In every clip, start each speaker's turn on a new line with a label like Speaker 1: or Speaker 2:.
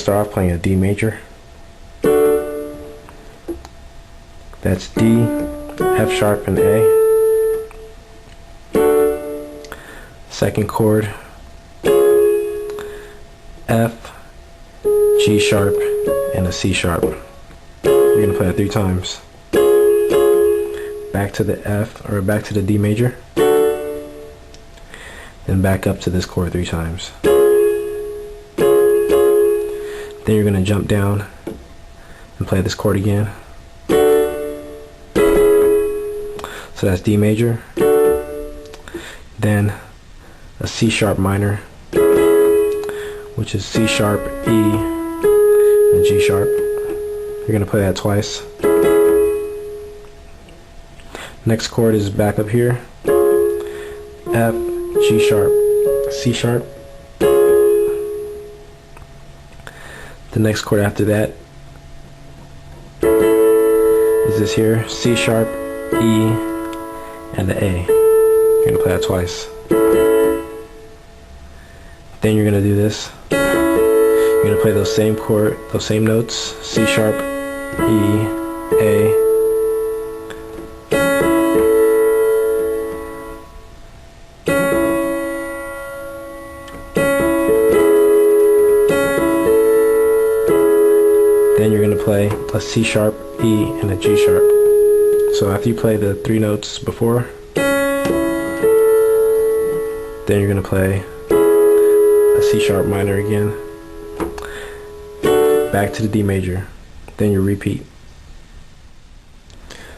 Speaker 1: start off playing a D major. That's D, F sharp, and A. Second chord, F, G sharp, and a C sharp. You're gonna play it 3 times. Back to the F, or back to the D major. Then back up to this chord 3 times. Then you're gonna jump down and play this chord again. So that's D major. Then a C sharp minor, which is C sharp, E, and G sharp. You're gonna play that twice. Next chord is back up here. F, G sharp, C sharp. The next chord after that is this here, C sharp, E, and the A. You're gonna play that twice. Then you're gonna do this. You're gonna play those same chord, those same notes, C sharp, E, A. Then you're going to play a C sharp, E, and a G sharp. So after you play the 3 notes before, then you're going to play a C sharp minor again, back to the D major, then you repeat.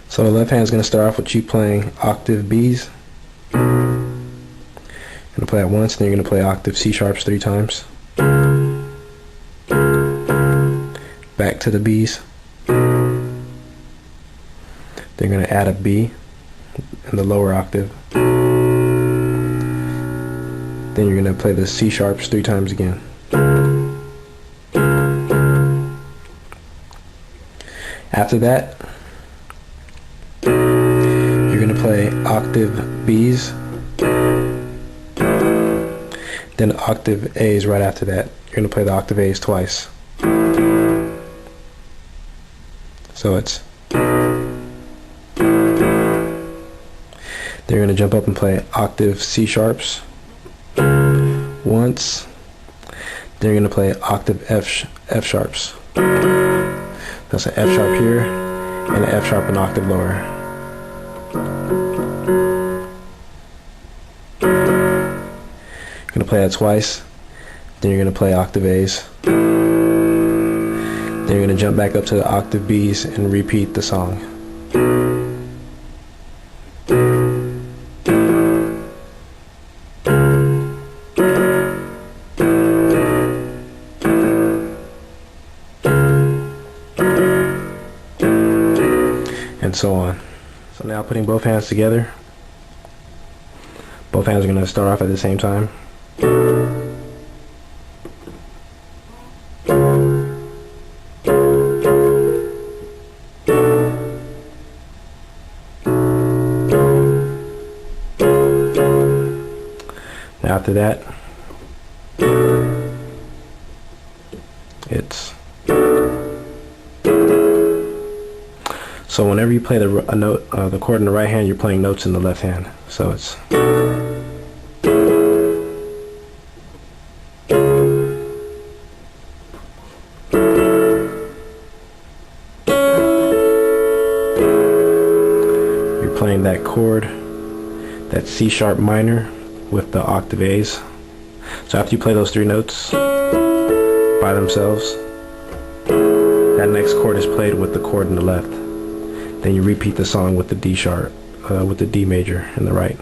Speaker 1: So the left hand is going to start off with you playing octave B's. You're going to play it once, then you're going to play octave C sharps 3 times. Back to the B's. Then you're going to add a B in the lower octave. Then you're going to play the C sharps 3 times again. After that, you're going to play octave B's, then octave A's right after that. You're going to play the octave A's twice. So it's, then you're going to jump up and play octave C sharps once, then you're going to play octave F sharps. That's an F sharp here and an F sharp an octave lower. You're going to play that twice, then you're going to play octave A's. Then you're going to jump back up to the octave B's and repeat the song. And so on. So now putting both hands together. Both hands are going to start off at the same time. After that, it's, so whenever you play the chord in the right hand, you're playing notes in the left hand. So it's, you're playing that chord, that C sharp minor, with the octave A's. So after you play those 3 notes by themselves, that next chord is played with the chord in the left. Then you repeat the song with the D sharp, with the D major in the right.